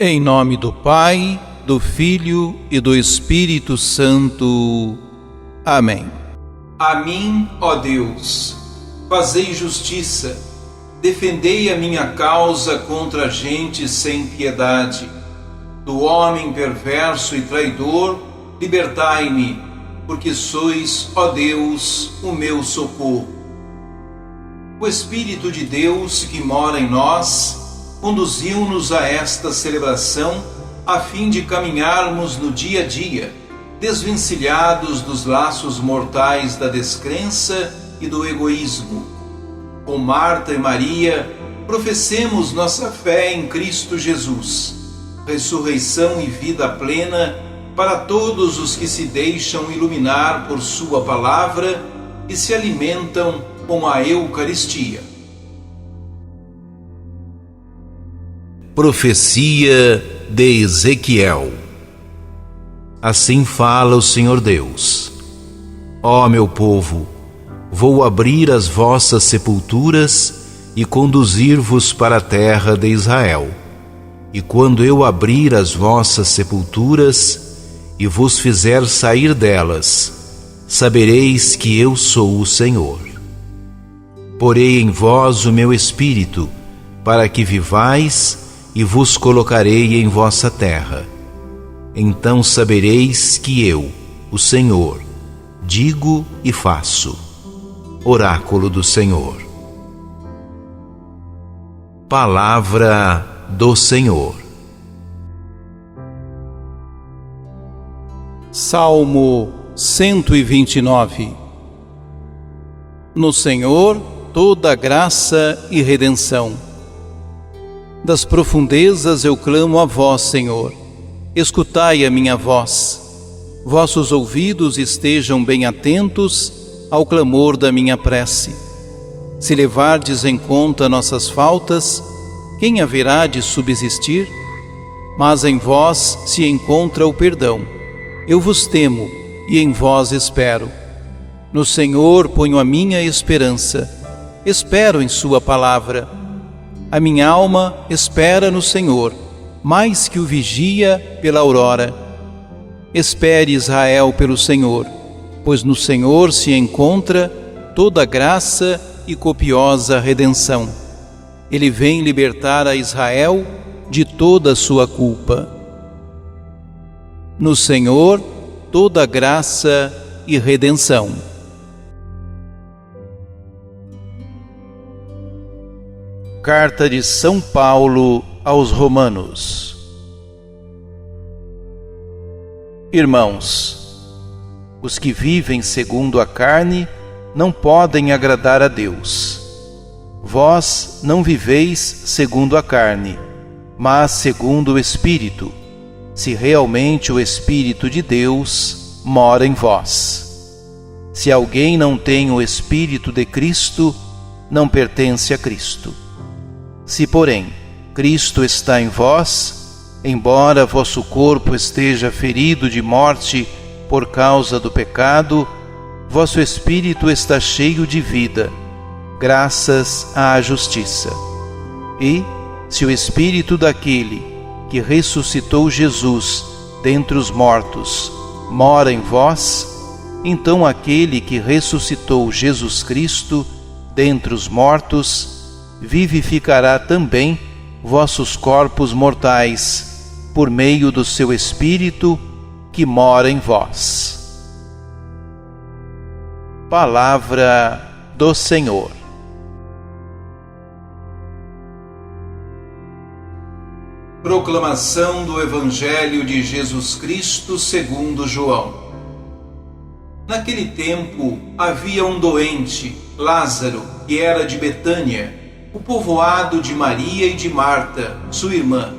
Em nome do Pai, do Filho e do Espírito Santo. Amém. A mim, ó Deus, fazei justiça, defendei a minha causa contra a gente sem piedade. Do homem perverso e traidor, libertai-me, porque sois, ó Deus, o meu socorro. O Espírito de Deus que mora em nós conduziu-nos a esta celebração a fim de caminharmos no dia a dia, desvencilhados dos laços mortais da descrença e do egoísmo. Com Marta e Maria, professemos nossa fé em Cristo Jesus, ressurreição e vida plena para todos os que se deixam iluminar por sua palavra e se alimentam com a Eucaristia. Profecia de Ezequiel. Assim fala o Senhor Deus: Ó meu povo, vou abrir as vossas sepulturas e conduzir-vos para a terra de Israel. E quando eu abrir as vossas sepulturas e vos fizer sair delas, sabereis que eu sou o Senhor. Porei em vós o meu espírito, para que vivais, e vos colocarei em vossa terra. Então sabereis que eu, o Senhor, digo e faço. Oráculo do Senhor. Palavra do Senhor. Salmo 129. No Senhor toda graça e redenção. Das profundezas eu clamo a vós, Senhor. Escutai a minha voz. Vossos ouvidos estejam bem atentos ao clamor da minha prece. Se levardes em conta nossas faltas, quem haverá de subsistir? Mas em vós se encontra o perdão. Eu vos temo e em vós espero. No Senhor ponho a minha esperança. Espero em sua palavra. A minha alma espera no Senhor, mais que o vigia pela aurora. Espere Israel pelo Senhor, pois no Senhor se encontra toda graça e copiosa redenção. Ele vem libertar a Israel de toda a sua culpa. No Senhor toda graça e redenção. Carta de São Paulo aos Romanos. Irmãos, os que vivem segundo a carne não podem agradar a Deus. Vós não viveis segundo a carne, mas segundo o Espírito, se realmente o Espírito de Deus mora em vós. Se alguém não tem o Espírito de Cristo, não pertence a Cristo. Se, porém, Cristo está em vós, embora vosso corpo esteja ferido de morte por causa do pecado, vosso espírito está cheio de vida, graças à justiça. E, se o Espírito daquele que ressuscitou Jesus dentre os mortos mora em vós, então aquele que ressuscitou Jesus Cristo dentre os mortos vivificará também vossos corpos mortais, por meio do seu Espírito que mora em vós. Palavra do Senhor. Proclamação do Evangelho de Jesus Cristo segundo João. Naquele tempo havia um doente, Lázaro, que era de Betânia, o povoado de Maria e de Marta, sua irmã.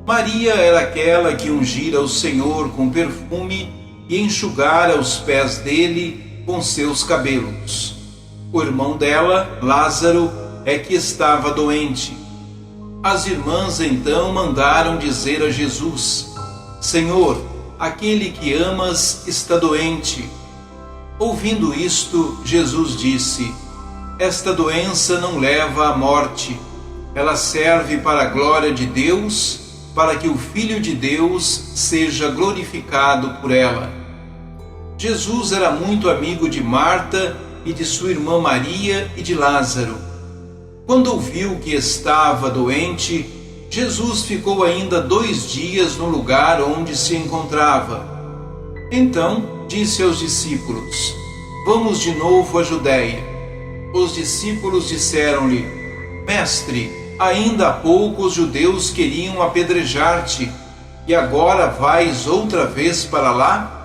Maria era aquela que ungira o Senhor com perfume e enxugara os pés dele com seus cabelos. O irmão dela, Lázaro, é que estava doente. As irmãs então mandaram dizer a Jesus: Senhor, aquele que amas está doente. Ouvindo isto, Jesus disse: Esta doença não leva à morte, ela serve para a glória de Deus, para que o Filho de Deus seja glorificado por ela. Jesus era muito amigo de Marta e de sua irmã Maria e de Lázaro. Quando ouviu que estava doente, Jesus ficou ainda 2 dias no lugar onde se encontrava. Então disse aos discípulos: Vamos de novo à Judéia. Os discípulos disseram-lhe: Mestre, ainda há pouco os judeus queriam apedrejar-te, e agora vais outra vez para lá?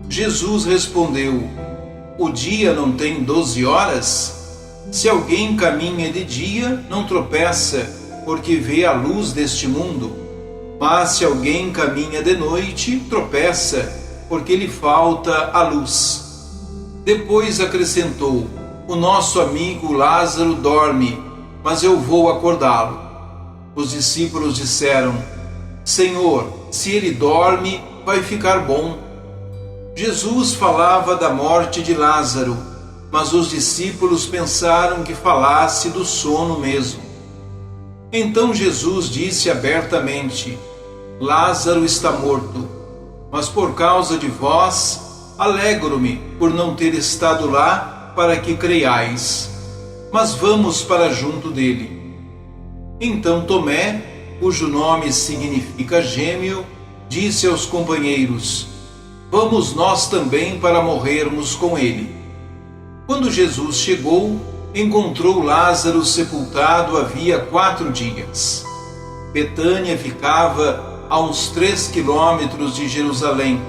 Jesus respondeu: O dia não tem 12 horas? Se alguém caminha de dia, não tropeça, porque vê a luz deste mundo. Mas se alguém caminha de noite, tropeça, porque lhe falta a luz. Depois acrescentou: O nosso amigo Lázaro dorme, mas eu vou acordá-lo. Os discípulos disseram: Senhor, se ele dorme, vai ficar bom. Jesus falava da morte de Lázaro, mas os discípulos pensaram que falasse do sono mesmo. Então Jesus disse abertamente: Lázaro está morto, mas por causa de vós, alegro-me por não ter estado lá para que creiais. Mas vamos para junto dele. Então Tomé, cujo nome significa gêmeo, disse aos companheiros: Vamos nós também para morrermos com ele. Quando Jesus chegou, encontrou Lázaro sepultado havia 4 dias. Betânia ficava a uns 3 quilômetros de Jerusalém.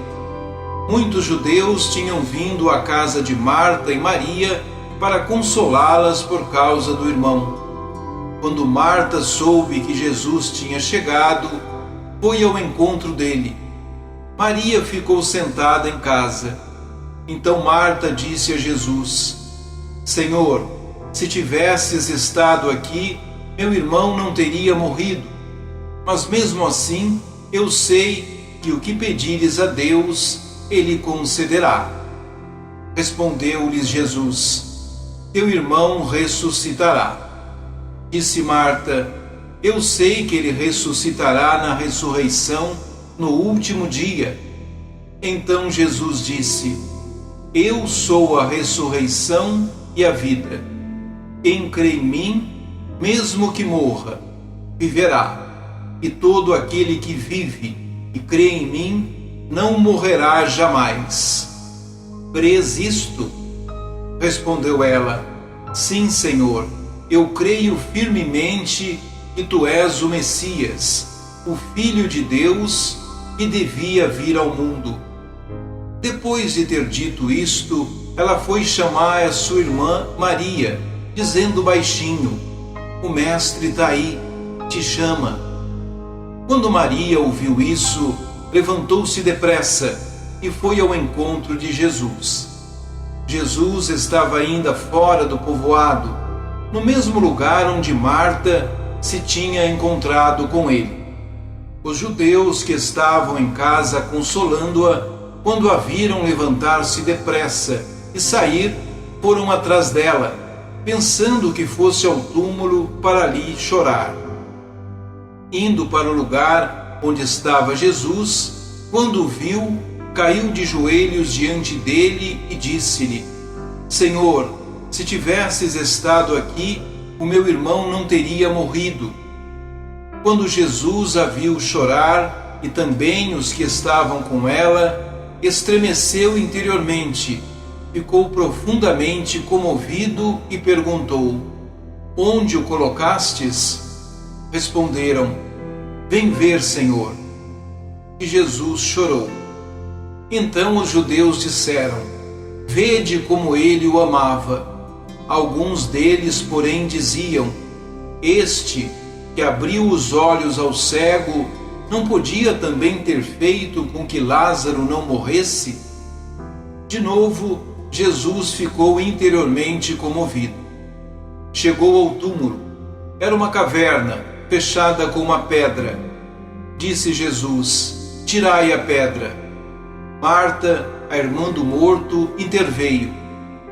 Muitos judeus tinham vindo à casa de Marta e Maria para consolá-las por causa do irmão. Quando Marta soube que Jesus tinha chegado, foi ao encontro dele. Maria ficou sentada em casa. Então Marta disse a Jesus: Senhor, se tivesses estado aqui, meu irmão não teria morrido. Mas mesmo assim, eu sei que o que pedires a Deus, Ele concederá. Respondeu-lhes Jesus: Teu irmão ressuscitará. Disse Marta: Eu sei que ele ressuscitará na ressurreição no último dia. Então Jesus disse: Eu sou a ressurreição e a vida. Quem crê em mim, mesmo que morra, viverá. E todo aquele que vive e crê em mim, não morrerá jamais. Crês isto? Respondeu ela: Sim, Senhor, eu creio firmemente que tu és o Messias, o Filho de Deus, que devia vir ao mundo. Depois de ter dito isto, ela foi chamar a sua irmã Maria, dizendo baixinho: O mestre está aí, te chama. Quando Maria ouviu isso, levantou-se depressa e foi ao encontro de Jesus. Jesus estava ainda fora do povoado, no mesmo lugar onde Marta se tinha encontrado com ele. Os judeus que estavam em casa consolando-a, quando a viram levantar-se depressa e sair, foram atrás dela, pensando que fosse ao túmulo para ali chorar. Indo para o lugar onde estava Jesus, quando o viu, caiu de joelhos diante dele e disse-lhe: Senhor, se tivesses estado aqui, o meu irmão não teria morrido. Quando Jesus a viu chorar, e também os que estavam com ela, estremeceu interiormente, ficou profundamente comovido e perguntou: Onde o colocastes? Responderam: Vem ver, Senhor. E Jesus chorou. Então os judeus disseram: Vede como ele o amava. Alguns deles, porém, diziam: Este que abriu os olhos ao cego, não podia também ter feito com que Lázaro não morresse? De novo, Jesus ficou interiormente comovido. Chegou ao túmulo. Era uma caverna, fechada com uma pedra. Disse Jesus: Tirai a pedra. Marta, a irmã do morto, interveio: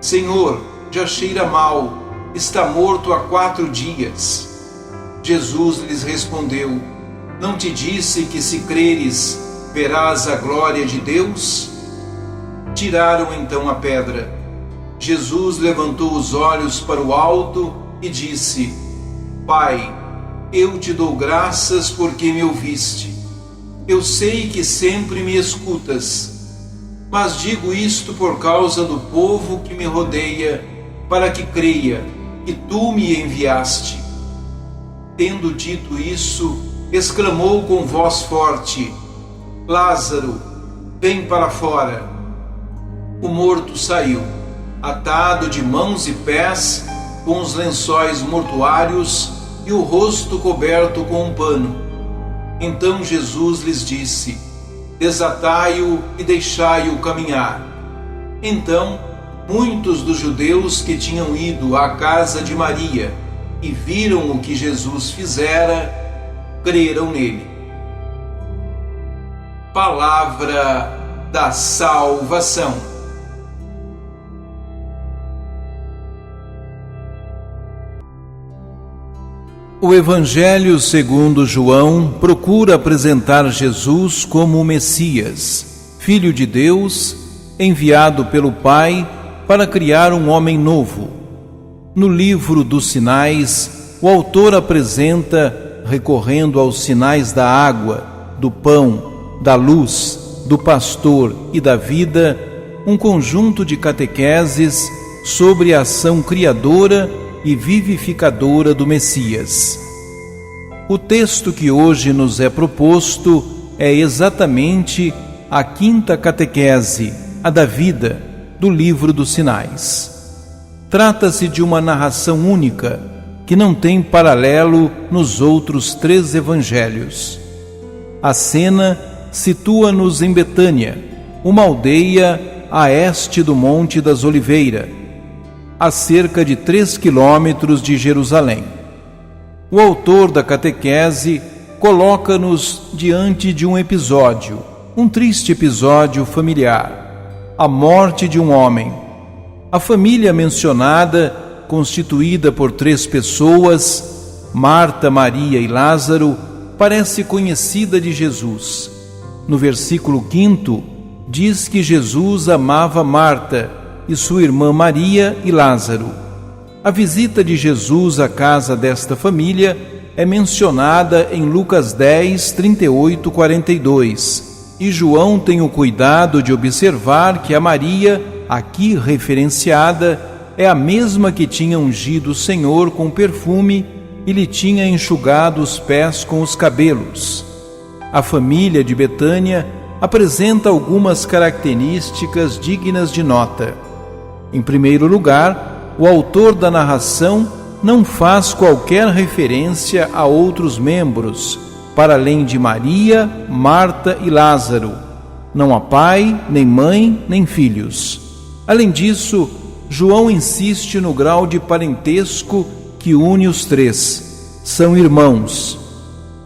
Senhor, já cheira mal, está morto há 4 dias. Jesus lhes respondeu: Não te disse que se creres, verás a glória de Deus? Tiraram então a pedra. Jesus levantou os olhos para o alto e disse: Pai, eu te dou graças porque me ouviste. Eu sei que sempre me escutas, mas digo isto por causa do povo que me rodeia, para que creia que tu me enviaste. Tendo dito isso, exclamou com voz forte: Lázaro, vem para fora. O morto saiu, atado de mãos e pés, com os lençóis mortuários e o rosto coberto com um pano. Então Jesus lhes disse: Desatai-o e deixai-o caminhar. Então, muitos dos judeus que tinham ido à casa de Maria e viram o que Jesus fizera, creram nele. Palavra da salvação. O Evangelho segundo João procura apresentar Jesus como o Messias, Filho de Deus, enviado pelo Pai para criar um homem novo. No livro dos sinais, o autor apresenta, recorrendo aos sinais da água, do pão, da luz, do pastor e da vida, um conjunto de catequeses sobre a ação criadora e vivificadora do Messias. O texto que hoje nos é proposto é exatamente a quinta catequese, a da vida, do livro dos sinais. Trata-se de uma narração única, que não tem paralelo nos outros 3 evangelhos. A cena situa-nos em Betânia, uma aldeia a este do Monte das Oliveiras, a cerca de 3 quilômetros de Jerusalém. O autor da catequese coloca-nos diante de um episódio, um triste episódio familiar, a morte de um homem. A família mencionada, constituída por 3 pessoas, Marta, Maria e Lázaro, parece conhecida de Jesus. No versículo 5, diz que Jesus amava Marta e sua irmã Maria e Lázaro. A visita de Jesus à casa desta família é mencionada em Lucas 10, 38, 42, e João tem o cuidado de observar que a Maria, aqui referenciada, é a mesma que tinha ungido o Senhor com perfume e lhe tinha enxugado os pés com os cabelos. A família de Betânia apresenta algumas características dignas de nota. Em primeiro lugar, o autor da narração não faz qualquer referência a outros membros, para além de Maria, Marta e Lázaro. Não há pai, nem mãe, nem filhos. Além disso, João insiste no grau de parentesco que une os 3. São irmãos.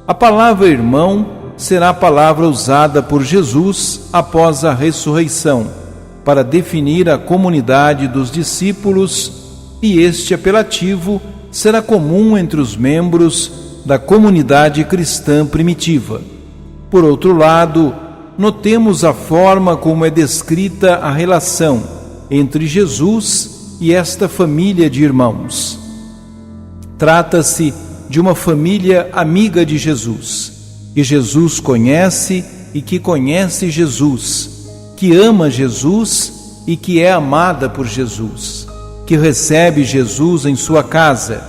A palavra irmão será a palavra usada por Jesus após a ressurreição, para definir a comunidade dos discípulos, e este apelativo será comum entre os membros da comunidade cristã primitiva. Por outro lado, notemos a forma como é descrita a relação entre Jesus e esta família de irmãos. Trata-se de uma família amiga de Jesus, que Jesus conhece e que conhece Jesus, que ama Jesus e que é amada por Jesus, que recebe Jesus em sua casa.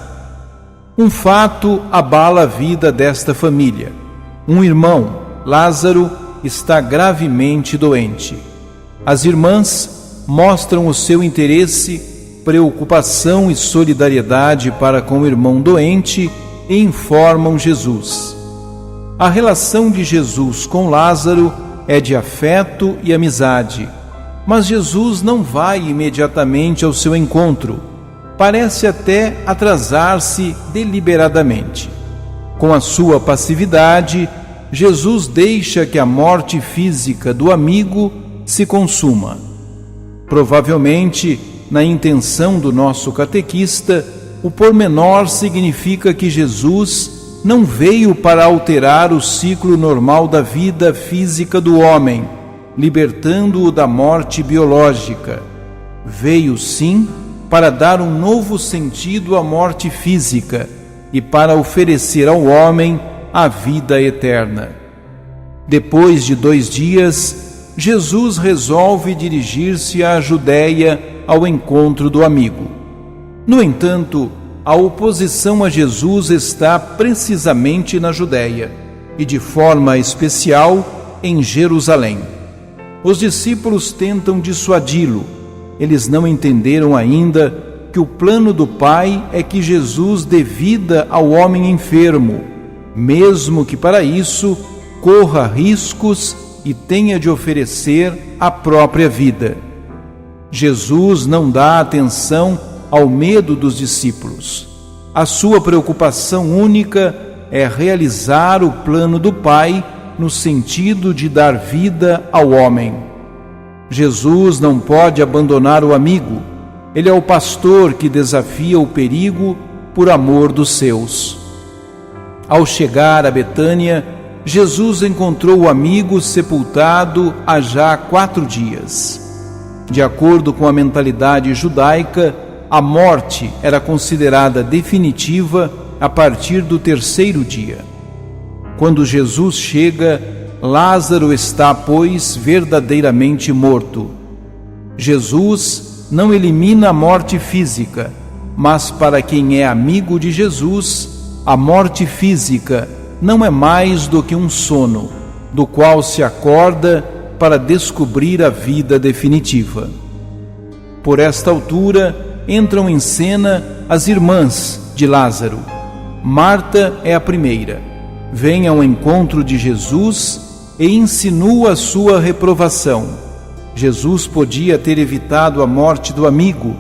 Um fato abala a vida desta família. Um irmão, Lázaro, está gravemente doente. As irmãs mostram o seu interesse, preocupação e solidariedade para com o irmão doente e informam Jesus. A relação de Jesus com Lázaro é de afeto e amizade, mas Jesus não vai imediatamente ao seu encontro. Parece até atrasar-se deliberadamente. Com a sua passividade, Jesus deixa que a morte física do amigo se consuma. Provavelmente, na intenção do nosso catequista, o pormenor significa que Jesus não veio para alterar o ciclo normal da vida física do homem, libertando-o da morte biológica. Veio, sim, para dar um novo sentido à morte física e para oferecer ao homem a vida eterna. Depois de 2 dias, Jesus resolve dirigir-se à Judéia ao encontro do amigo. No entanto, a oposição a Jesus está precisamente na Judéia e, de forma especial, em Jerusalém. Os discípulos tentam dissuadi-lo. Eles não entenderam ainda que o plano do Pai é que Jesus dê vida ao homem enfermo, mesmo que para isso corra riscos e tenha de oferecer a própria vida. Jesus não dá atenção ao medo dos discípulos. A sua preocupação única é realizar o plano do Pai no sentido de dar vida ao homem. Jesus não pode abandonar o amigo. Ele é o pastor que desafia o perigo por amor dos seus. Ao chegar a Betânia, Jesus encontrou o amigo sepultado há já 4 dias. De acordo com a mentalidade judaica, a morte era considerada definitiva a partir do 3º dia. Quando Jesus chega, Lázaro está, pois, verdadeiramente morto. Jesus não elimina a morte física, mas para quem é amigo de Jesus, a morte física não é mais do que um sono, do qual se acorda para descobrir a vida definitiva. Por esta altura, entram em cena as irmãs de Lázaro. Marta é a primeira. Vem ao encontro de Jesus e insinua sua reprovação. Jesus podia ter evitado a morte do amigo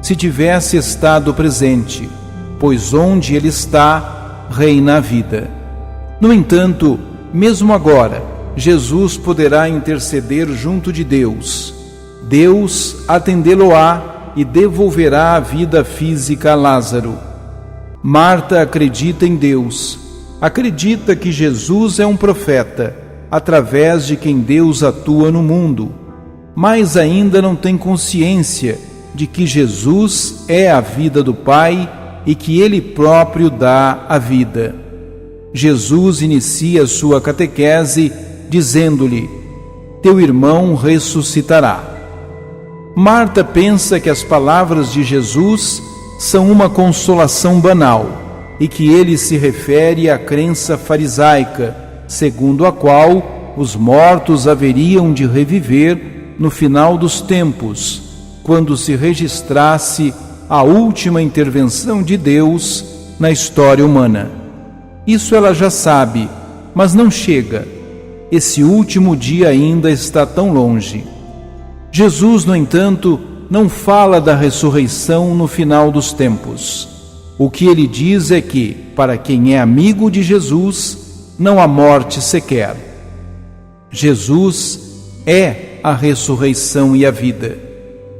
se tivesse estado presente, pois onde ele está, reina a vida. No entanto, mesmo agora, Jesus poderá interceder junto de Deus. Deus atendê-lo-á e devolverá a vida física a Lázaro. Marta acredita em Deus. Acredita que Jesus é um profeta, através de quem Deus atua no mundo, mas ainda não tem consciência de que Jesus é a vida do Pai e que Ele próprio dá a vida. Jesus inicia sua catequese dizendo-lhe: teu irmão ressuscitará. Marta pensa que as palavras de Jesus são uma consolação banal e que ele se refere à crença farisaica, segundo a qual os mortos haveriam de reviver no final dos tempos, quando se registrasse a última intervenção de Deus na história humana. Isso ela já sabe, mas não chega. Esse último dia ainda está tão longe. Jesus, no entanto, não fala da ressurreição no final dos tempos. O que ele diz é que, para quem é amigo de Jesus, não há morte sequer. Jesus é a ressurreição e a vida.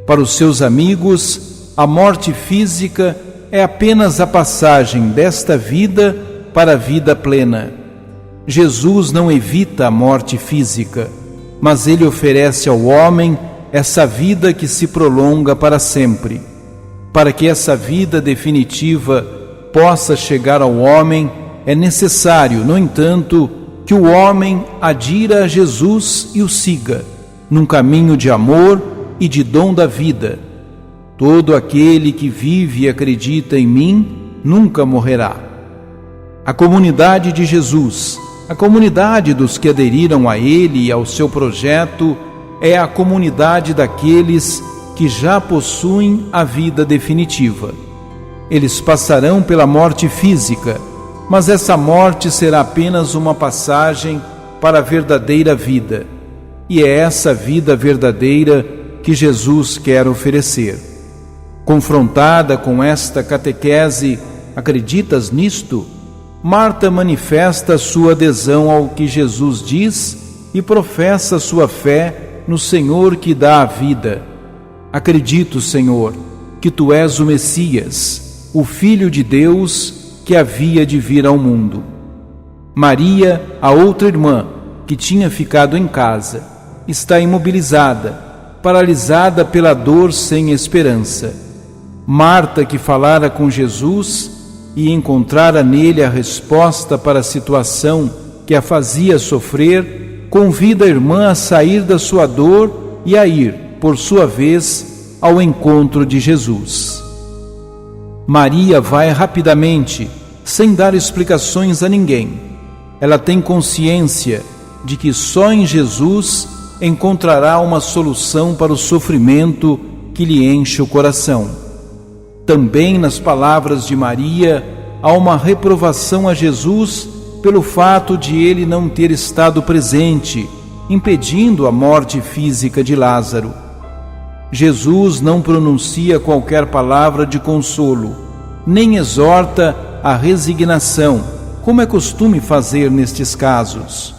Para os seus amigos, a morte física é apenas a passagem desta vida para a vida plena. Jesus não evita a morte física, mas ele oferece ao homem essa vida que se prolonga para sempre. Para que essa vida definitiva possa chegar ao homem, é necessário, no entanto, que o homem adira a Jesus e o siga, num caminho de amor e de dom da vida. Todo aquele que vive e acredita em mim nunca morrerá. A comunidade de Jesus, a comunidade dos que aderiram a ele e ao seu projeto, é a comunidade daqueles que já possuem a vida definitiva. Eles passarão pela morte física, mas essa morte será apenas uma passagem para a verdadeira vida. E é essa vida verdadeira que Jesus quer oferecer. Confrontada com esta catequese, acreditas nisto? Marta manifesta sua adesão ao que Jesus diz e professa sua fé no Senhor que dá a vida. Acredito, Senhor, que Tu és o Messias, o Filho de Deus, que havia de vir ao mundo. Maria, a outra irmã, que tinha ficado em casa, está imobilizada, paralisada pela dor sem esperança. Marta, que falara com Jesus e encontrara nele a resposta para a situação que a fazia sofrer, convida a irmã a sair da sua dor e a ir, por sua vez, ao encontro de Jesus. Maria vai rapidamente, sem dar explicações a ninguém. Ela tem consciência de que só em Jesus encontrará uma solução para o sofrimento que lhe enche o coração. Também nas palavras de Maria há uma reprovação a Jesus pelo fato de ele não ter estado presente, impedindo a morte física de Lázaro. Jesus não pronuncia qualquer palavra de consolo, nem exorta à resignação, como é costume fazer nestes casos.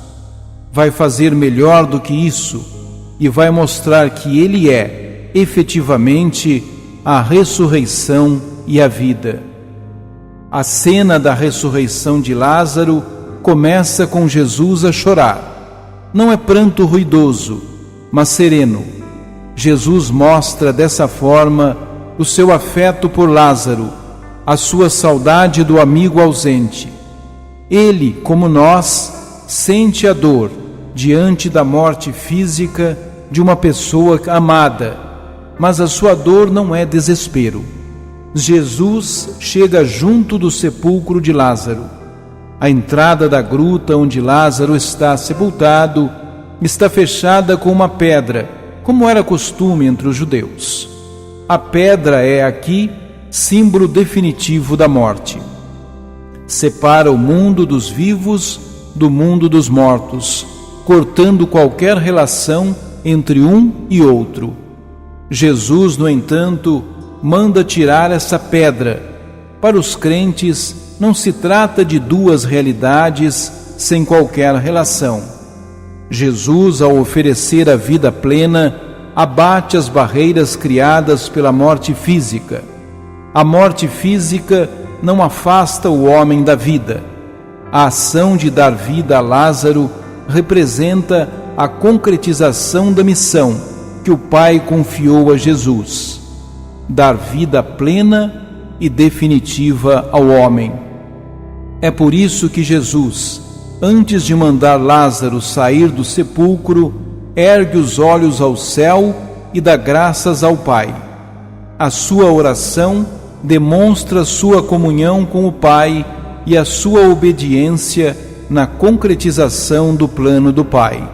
Vai fazer melhor do que isso e vai mostrar que ele é, efetivamente, a ressurreição e a vida. A cena da ressurreição de Lázaro começa com Jesus a chorar. Não é pranto ruidoso, mas sereno. Jesus mostra dessa forma o seu afeto por Lázaro, a sua saudade do amigo ausente. Ele, como nós, sente a dor diante da morte física de uma pessoa amada, mas a sua dor não é desespero. Jesus chega junto do sepulcro de Lázaro. A entrada da gruta onde Lázaro está sepultado está fechada com uma pedra, como era costume entre os judeus. A pedra é aqui símbolo definitivo da morte. Separa o mundo dos vivos do mundo dos mortos, cortando qualquer relação entre um e outro. Jesus, no entanto, manda tirar essa pedra. Para os crentes, não se trata de duas realidades sem qualquer relação. Jesus, ao oferecer a vida plena, abate as barreiras criadas pela morte física. A morte física não afasta o homem da vida. A ação de dar vida a Lázaro representa a concretização da missão que o Pai confiou a Jesus: dar vida plena e definitiva ao homem. É por isso que Jesus, antes de mandar Lázaro sair do sepulcro, ergue os olhos ao céu e dá graças ao Pai. A sua oração demonstra sua comunhão com o Pai e a sua obediência na concretização do plano do Pai.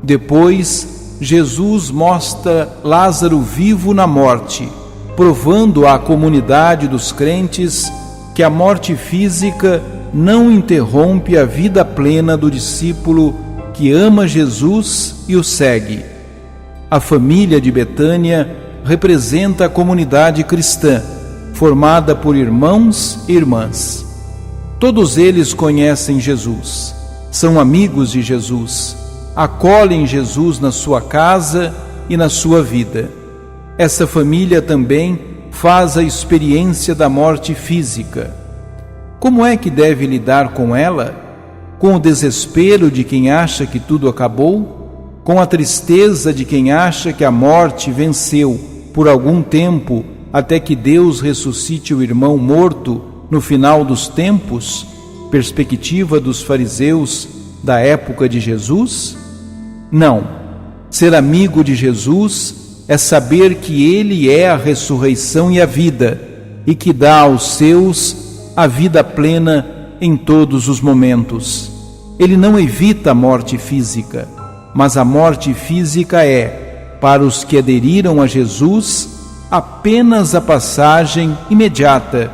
Depois, Jesus mostra Lázaro vivo na morte, provando à comunidade dos crentes que a morte física não interrompe a vida plena do discípulo que ama Jesus e o segue. A família de Betânia representa a comunidade cristã, formada por irmãos e irmãs. Todos eles conhecem Jesus, são amigos de Jesus, acolhem Jesus na sua casa e na sua vida. Essa família também faz a experiência da morte física. Como é que deve lidar com ela? Com o desespero de quem acha que tudo acabou? Com a tristeza de quem acha que a morte venceu por algum tempo até que Deus ressuscite o irmão morto no final dos tempos? Perspectiva dos fariseus da época de Jesus? Não. Ser amigo de Jesus é saber que Ele é a ressurreição e a vida, e que dá aos seus a vida plena em todos os momentos. Ele não evita a morte física, mas a morte física é, para os que aderiram a Jesus, apenas a passagem imediata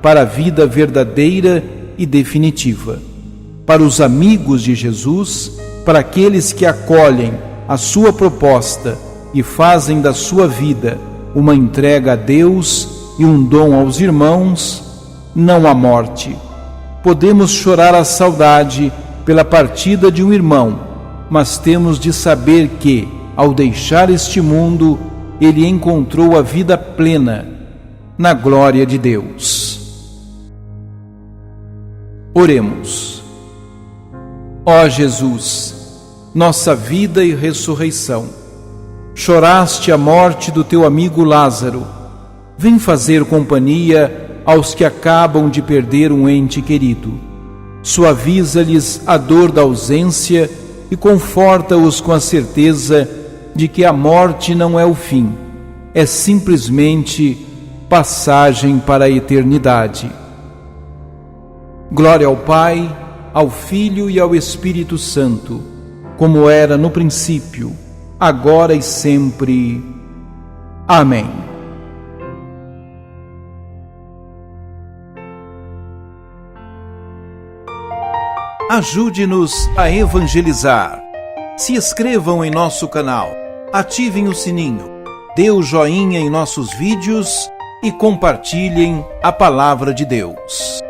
para a vida verdadeira e definitiva. Para os amigos de Jesus, para aqueles que acolhem a sua proposta e fazem da sua vida uma entrega a Deus e um dom aos irmãos, não há morte. Podemos chorar a saudade pela partida de um irmão, mas temos de saber que, ao deixar este mundo, ele encontrou a vida plena na glória de Deus. Oremos. Ó Jesus, nossa vida e ressurreição, choraste a morte do teu amigo Lázaro. Vem fazer companhia aos que acabam de perder um ente querido. Suaviza-lhes a dor da ausência e conforta-os com a certeza de que a morte não é o fim, é simplesmente passagem para a eternidade. Glória ao Pai, ao Filho e ao Espírito Santo, como era no princípio, agora e sempre. Amém. Ajude-nos a evangelizar. Se inscrevam em nosso canal, ativem o sininho, dê o joinha em nossos vídeos e compartilhem a palavra de Deus.